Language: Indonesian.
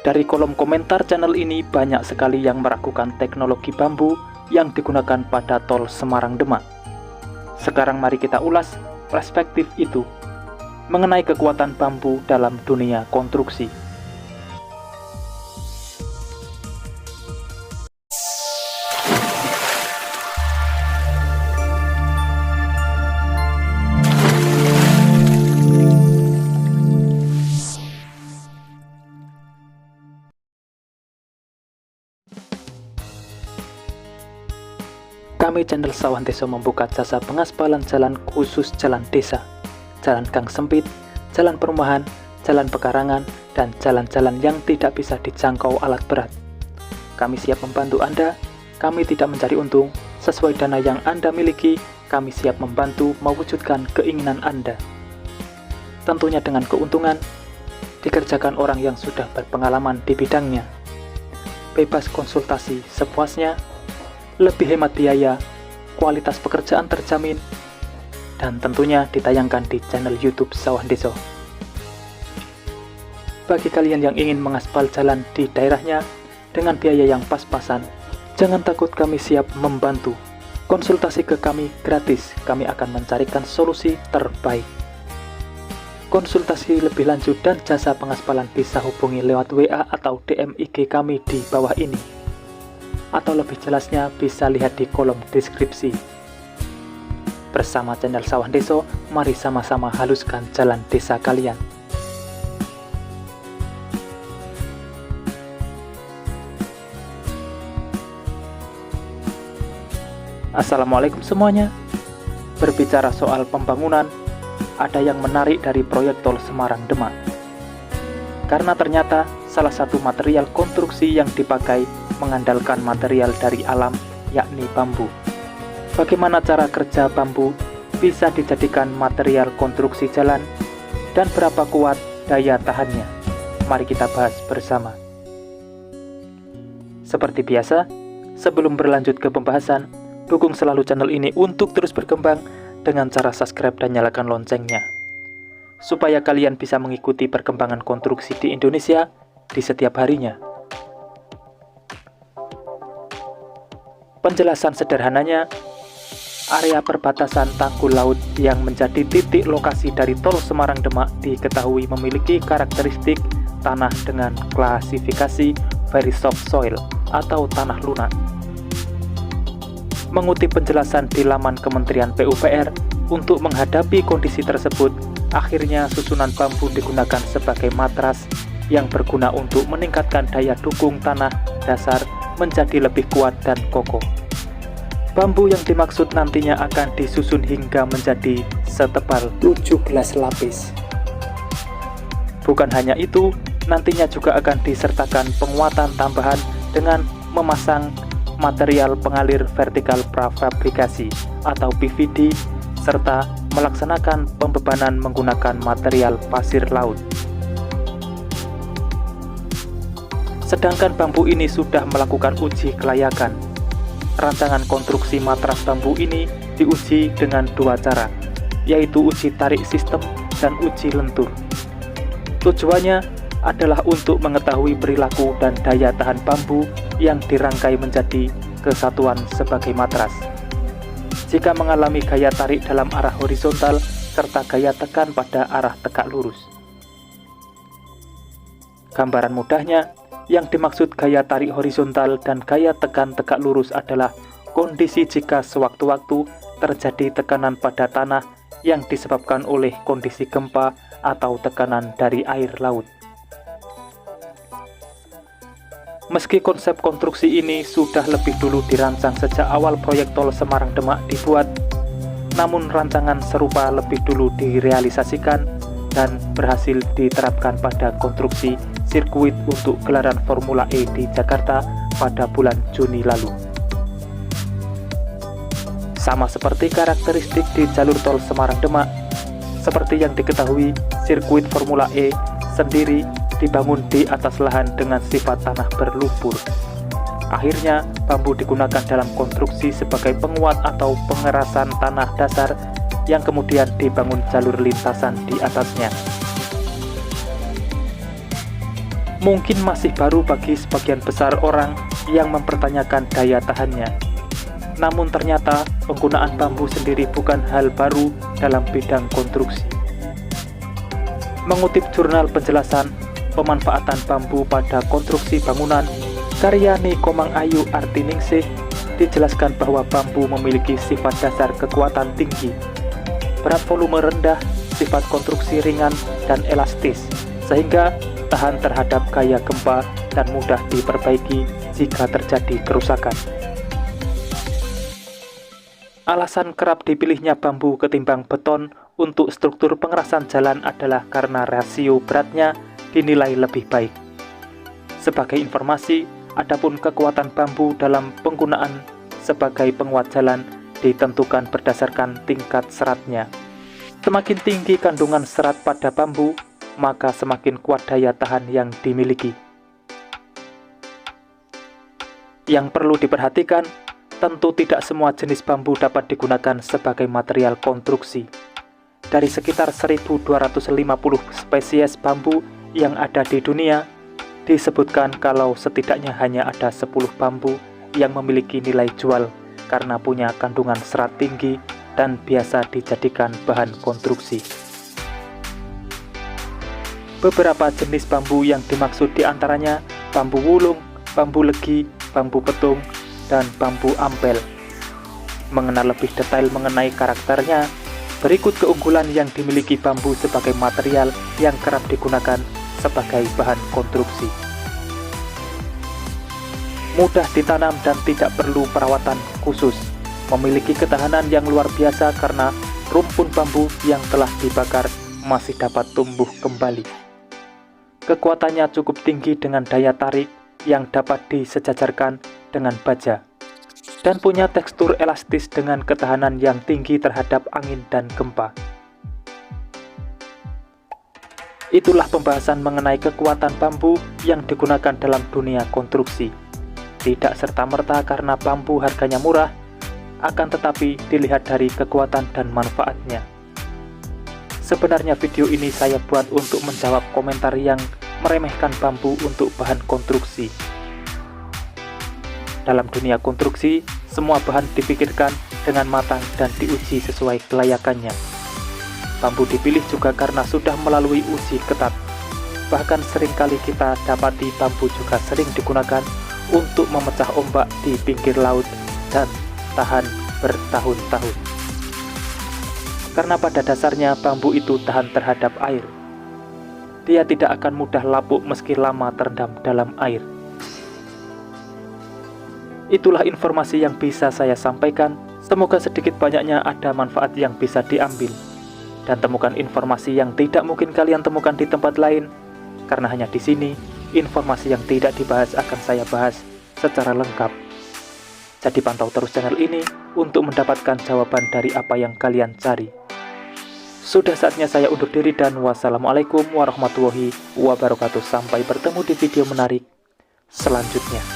Dari kolom komentar channel ini banyak sekali yang meragukan teknologi bambu yang digunakan pada tol Semarang-Demak. Sekarang mari kita ulas perspektif itu mengenai kekuatan bambu dalam dunia konstruksi. Kami channel Sawah Desa membuka jasa pengaspalan jalan khusus jalan desa, jalan gang sempit, jalan perumahan, jalan pekarangan, dan jalan-jalan yang tidak bisa dijangkau alat berat. Kami siap membantu Anda, kami tidak mencari untung, sesuai dana yang Anda miliki, kami siap membantu mewujudkan keinginan Anda. Tentunya dengan keuntungan, dikerjakan orang yang sudah berpengalaman di bidangnya. Bebas konsultasi sepuasnya, lebih hemat biaya, kualitas pekerjaan terjamin, dan tentunya ditayangkan di channel YouTube Sawah Desa. Bagi kalian yang ingin mengaspal jalan di daerahnya dengan biaya yang pas-pasan, jangan takut, kami siap membantu. Konsultasi ke kami gratis, kami akan mencarikan solusi terbaik. Konsultasi lebih lanjut dan jasa pengaspalan bisa hubungi lewat WA atau DM IG kami di bawah ini. Atau lebih jelasnya bisa lihat di kolom deskripsi. Bersama channel Sawah Desa, mari sama-sama haluskan jalan desa kalian. Assalamualaikum semuanya. Berbicara soal pembangunan, ada yang menarik dari proyek tol Semarang-Demak. Karena ternyata salah satu material konstruksi yang dipakai mengandalkan material dari alam, yakni bambu. Bagaimana cara kerja bambu bisa dijadikan material konstruksi jalan, dan berapa kuat daya tahannya? Mari kita bahas bersama. Seperti biasa, sebelum berlanjut ke pembahasan, dukung selalu channel ini untuk terus berkembang dengan cara subscribe dan nyalakan loncengnya, supaya kalian bisa mengikuti perkembangan konstruksi di Indonesia di setiap harinya. Penjelasan sederhananya, area perbatasan Tanggul Laut yang menjadi titik lokasi dari tol Semarang-Demak diketahui memiliki karakteristik tanah dengan klasifikasi very soft soil atau tanah lunak. Mengutip penjelasan di laman Kementerian PUPR, untuk menghadapi kondisi tersebut, akhirnya susunan bambu digunakan sebagai matras yang berguna untuk meningkatkan daya dukung tanah dasar menjadi lebih kuat dan kokoh. Bambu yang dimaksud nantinya akan disusun hingga menjadi setebal 17 lapis. Bukan hanya itu, nantinya juga akan disertakan penguatan tambahan dengan memasang material pengalir vertikal prafabrikasi atau PVD, serta melaksanakan pembebanan menggunakan material pasir laut. Sedangkan bambu ini sudah melakukan uji kelayakan. Rancangan konstruksi matras bambu ini diuji dengan dua cara, yaitu uji tarik sistem dan uji lentur. Tujuannya adalah untuk mengetahui perilaku dan daya tahan bambu yang dirangkai menjadi kesatuan sebagai matras. Jika mengalami gaya tarik dalam arah horizontal serta gaya tekan pada arah tegak lurus. Gambaran mudahnya, yang dimaksud gaya tarik horizontal dan gaya tekan tegak lurus adalah kondisi jika sewaktu-waktu terjadi tekanan pada tanah yang disebabkan oleh kondisi gempa atau tekanan dari air laut. Meski konsep konstruksi ini sudah lebih dulu dirancang sejak awal proyek tol Semarang-Demak dibuat, namun rancangan serupa lebih dulu direalisasikan dan berhasil diterapkan pada konstruksi sirkuit untuk gelaran Formula E di Jakarta pada bulan Juni lalu. Sama seperti karakteristik di jalur tol Semarang-Demak, seperti yang diketahui, sirkuit Formula E sendiri dibangun di atas lahan dengan sifat tanah berlumpur. Akhirnya, bambu digunakan dalam konstruksi sebagai penguat atau pengerasan tanah dasar yang kemudian dibangun jalur lintasan di atasnya. mungkin masih baru bagi sebagian besar orang yang mempertanyakan daya tahannya. Namun ternyata penggunaan bambu sendiri bukan hal baru dalam bidang konstruksi. Mengutip jurnal penjelasan pemanfaatan bambu pada konstruksi bangunan karya Ni Komang Ayu Artiningsih, dijelaskan bahwa bambu memiliki sifat dasar kekuatan tinggi, berat volume rendah, sifat konstruksi ringan dan elastis, sehingga tahan terhadap gaya gempa dan mudah diperbaiki jika terjadi kerusakan. Alasan kerap dipilihnya bambu ketimbang beton untuk struktur pengerasan jalan adalah karena rasio beratnya dinilai lebih baik. Sebagai informasi, adapun kekuatan bambu dalam penggunaan sebagai penguat jalan ditentukan berdasarkan tingkat seratnya. Semakin tinggi kandungan serat pada bambu, maka semakin kuat daya tahan yang dimiliki. Yang perlu diperhatikan, tentu tidak semua jenis bambu dapat digunakan sebagai material konstruksi. Dari sekitar 1.250 spesies bambu yang ada di dunia, disebutkan kalau setidaknya hanya ada 10 bambu yang memiliki nilai jual karena punya kandungan serat tinggi dan biasa dijadikan bahan konstruksi. Beberapa jenis bambu yang dimaksud diantaranya bambu wulung, bambu legi, bambu petung, dan bambu ampel. Mengenal lebih detail mengenai karakternya, berikut keunggulan yang dimiliki bambu sebagai material yang kerap digunakan sebagai bahan konstruksi. Mudah ditanam dan tidak perlu perawatan khusus. Memiliki ketahanan yang luar biasa karena rumpun bambu yang telah dibakar masih dapat tumbuh kembali. Kekuatannya cukup tinggi dengan daya tarik yang dapat disejajarkan dengan baja, dan punya tekstur elastis dengan ketahanan yang tinggi terhadap angin dan gempa. Itulah pembahasan mengenai kekuatan bambu yang digunakan dalam dunia konstruksi. Tidak serta-merta karena bambu harganya murah, akan tetapi dilihat dari kekuatan dan manfaatnya. Sebenarnya video ini saya buat untuk menjawab komentar yang meremehkan bambu untuk bahan konstruksi. Dalam dunia konstruksi, semua bahan dipikirkan dengan matang dan diuji sesuai kelayakannya. Bambu dipilih juga karena sudah melalui uji ketat. Bahkan seringkali kita dapati bambu juga sering digunakan untuk memecah ombak di pinggir laut dan tahan bertahun-tahun. Karena pada dasarnya bambu itu tahan terhadap air. Dia tidak akan mudah lapuk meski lama terendam dalam air. Itulah informasi yang bisa saya sampaikan. Semoga sedikit banyaknya ada manfaat yang bisa diambil. Dan temukan informasi yang tidak mungkin kalian temukan di tempat lain. Karena hanya di sini, informasi yang tidak dibahas akan saya bahas secara lengkap. Jadi pantau terus channel ini untuk mendapatkan jawaban dari apa yang kalian cari. Sudah saatnya saya undur diri dan wassalamualaikum warahmatullahi wabarakatuh. Sampai bertemu di video menarik selanjutnya.